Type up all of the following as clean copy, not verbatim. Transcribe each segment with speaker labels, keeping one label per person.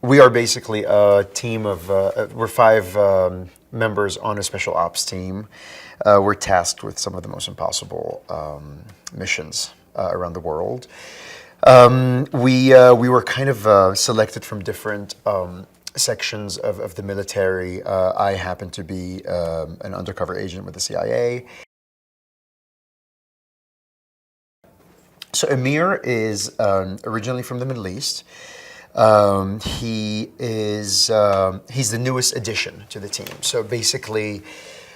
Speaker 1: We are basically a team of, we're 5 members on a special ops team. We're tasked with some of the most impossible missions around the world. We were kind of selected from different sections of the military. I happen to be an undercover agent with the CIA. So Amir is originally from the Middle East. He's the newest addition to the team. So basically,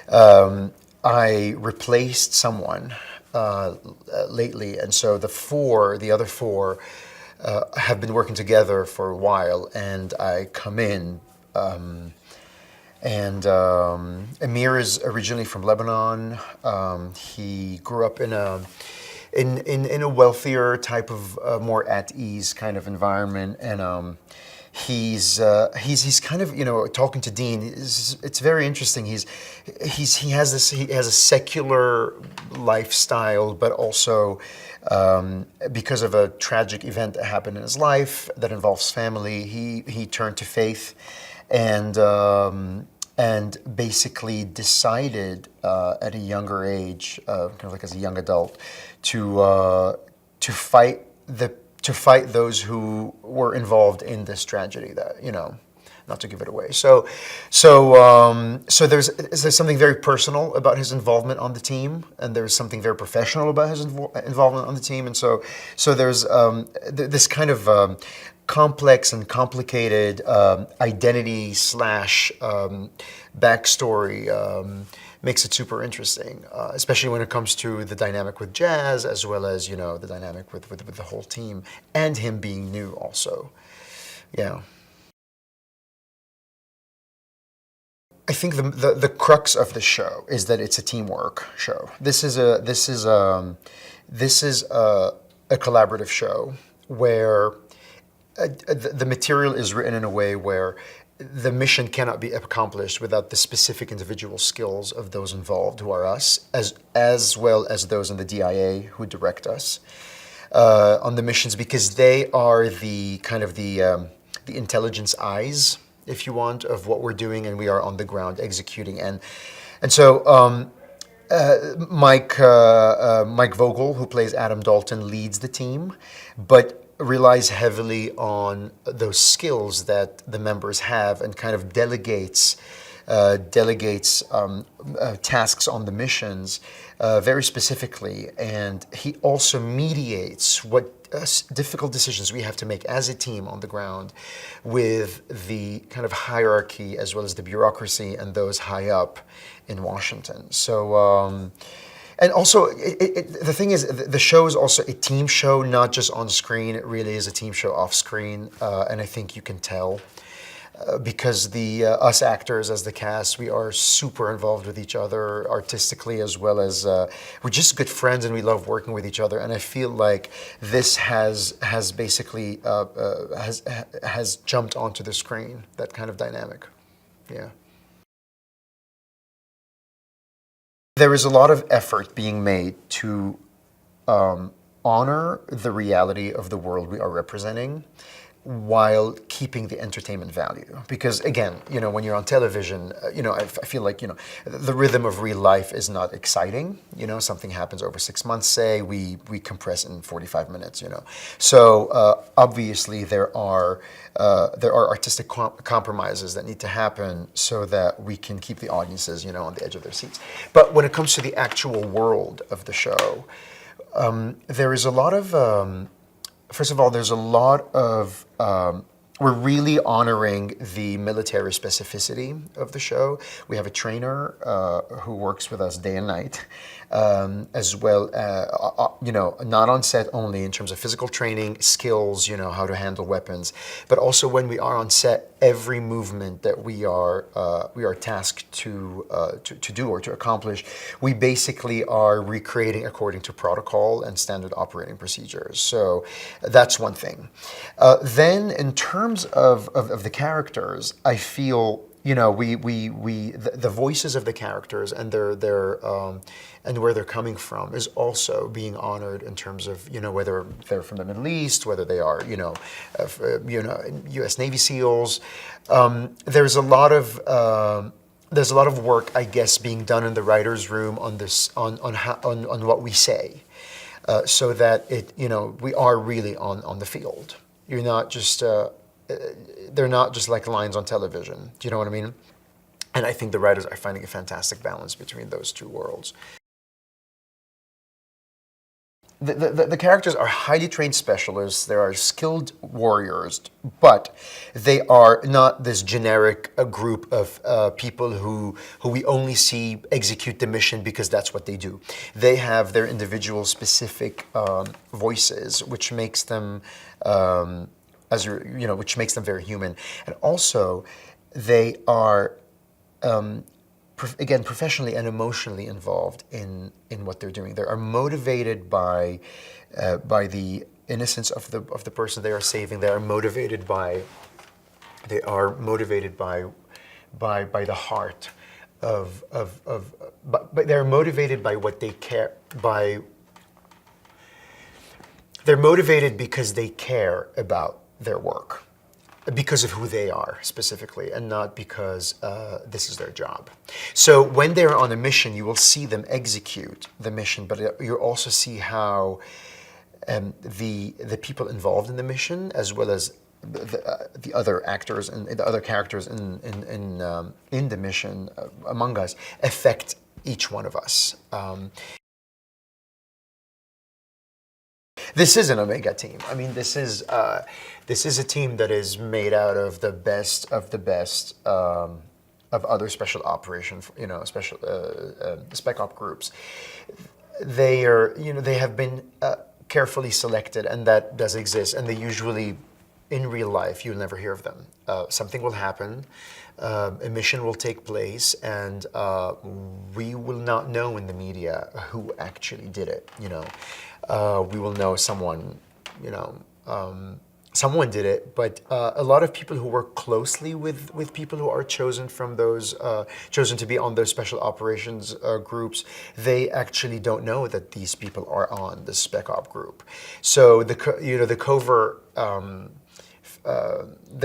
Speaker 1: I replaced someone lately, and so the other four, have been working together for a while, and I come in. Amir is originally from Lebanon. He grew up in a wealthier type of more at ease kind of environment, and he's kind of, talking to Dean. It's very interesting. He has a secular lifestyle, but also because of a tragic event that happened in his life that involves family, he turned to faith, and basically decided at a younger age, kind of like as a young adult, to fight those who were involved in this tragedy. That, not to give it away. So there's something very personal about his involvement on the team, and there's something very professional about his involvement on the team, and so there's this kind of complex and complicated identity / backstory makes it super interesting, especially when it comes to the dynamic with Jazz, as well as the dynamic with the whole team, and him being new also. Yeah. I think the crux of the show is that it's a teamwork show. This is a collaborative show where the material is written in a way where the mission cannot be accomplished without the specific individual skills of those involved, who are us, as well as those in the D.I.A. who direct us on the missions, because they are the kind of the intelligence eyes, if you want, of what we're doing, and we are on the ground executing. And so Mike Vogel, who plays Adam Dalton, leads the team, but relies heavily on those skills that the members have, and kind of delegates tasks on the missions very specifically. And he also mediates what difficult decisions we have to make as a team on the ground with the kind of hierarchy, as well as the bureaucracy and those high up in Washington. So and also, the thing is, the show is also a team show, not just on screen. It really is a team show off screen, and I think you can tell because us actors as the cast, we are super involved with each other artistically, as well as we're just good friends, and we love working with each other. And I feel like this has basically has jumped onto the screen, that kind of dynamic. Yeah. There is a lot of effort being made to honor the reality of the world we are representing, while keeping the entertainment value. Because again, when you're on television, I feel like, the rhythm of real life is not exciting. Something happens over 6 months, say, we compress in 45 minutes, So obviously there are artistic compromises that need to happen so that we can keep the audiences, on the edge of their seats. But when it comes to the actual world of the show, there is a lot of, first of all, there's a lot of, we're really honoring the military specificity of the show. We have a trainer who works with us day and night, as well, not on set only in terms of physical training, skills, how to handle weapons, but also when we are on set, every movement that we are tasked to do or to accomplish, we basically are recreating according to protocol and standard operating procedures. So that's one thing. Then in terms of the characters, I feel, the voices of the characters and their and where they're coming from is also being honored in terms of whether they're from the Middle East, whether they are U.S. Navy SEALs. There's a lot of work, I guess, being done in the writers' room on this on what we say, so that we are really on the field. You're not just they're not just like lines on television. Do you know what I mean? And I think the writers are finding a fantastic balance between those two worlds. The characters are highly trained specialists. They are skilled warriors, but they are not this generic group of people who we only see execute the mission because that's what they do. They have their individual specific voices, which makes them which makes them very human. And also, they are, again, professionally and emotionally involved in what they're doing. They are motivated by the innocence of the person they are saving. They are motivated by the heart but they're motivated by what they care by. They're motivated because they care about their work, because of who they are specifically, and not because this is their job. So when they're on a mission, you will see them execute the mission, but you'll also see how the people involved in the mission, as well as the other actors and the other characters in the mission among us, affect each one of us. This is an Omega team. I mean, this is a team that is made out of the best of other special operations, special spec op groups. They are, they have been carefully selected, and that does exist. And they usually, in real life, you'll never hear of them. Something will happen, a mission will take place, and we will not know in the media who actually did it. We will know someone, someone did it, but a lot of people who work closely with people who are chosen from those, chosen to be on those special operations groups, they actually don't know that these people are on the spec op group. So the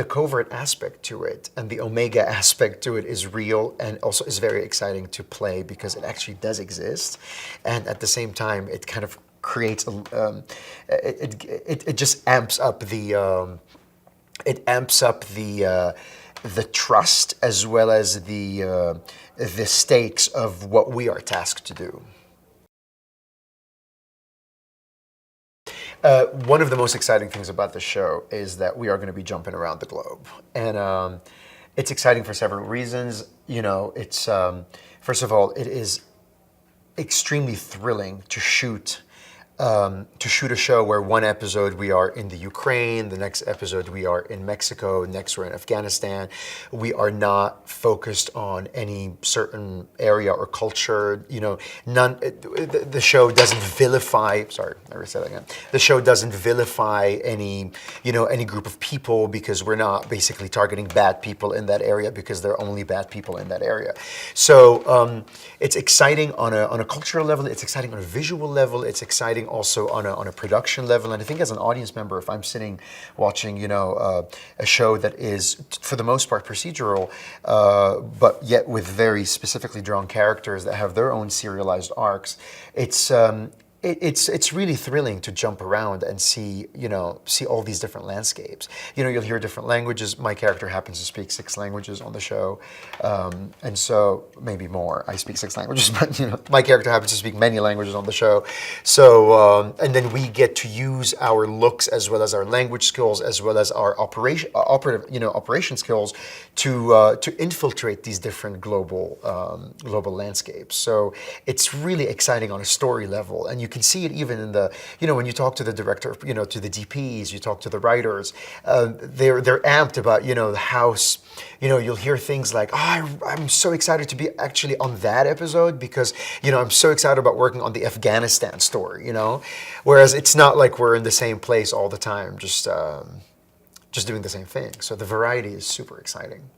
Speaker 1: covert aspect to it and the Omega aspect to it is real, and also is very exciting to play because it actually does exist, and at the same time it kind of creates it just amps up the trust, as well as the stakes of what we are tasked to do. One of the most exciting things about the show is that we are going to be jumping around the globe, and it's exciting for several reasons. It's first of all, it is extremely thrilling to shoot a show where one episode we are in the Ukraine, the next episode we are in Mexico, next we're in Afghanistan. We are not focused on any certain area or culture. The show doesn't vilify. Sorry, I already said that again. The show doesn't vilify any group of people, because we're not basically targeting bad people in that area, because there are only bad people in that area. So it's exciting on a cultural level. It's exciting on a visual level. It's exciting also on a production level. And I think as an audience member, if I'm sitting watching, a show that is for the most part procedural, but yet with very specifically drawn characters that have their own serialized arcs, it's really thrilling to jump around and see all these different landscapes. You'll hear different languages. My character happens to speak 6 languages on the show, and so maybe more. I speak 6 languages, but my character happens to speak many languages on the show. So and then we get to use our looks, as well as our language skills, as well as our operation skills to infiltrate these different global landscapes. So it's really exciting on a story level, and you can see it even in the, when you talk to the director, to the DPs, you talk to the writers, they're amped about, the house. You'll hear things like, oh, I'm so excited to be actually on that episode because, I'm so excited about working on the Afghanistan story, whereas it's not like we're in the same place all the time, just doing the same thing. So the variety is super exciting.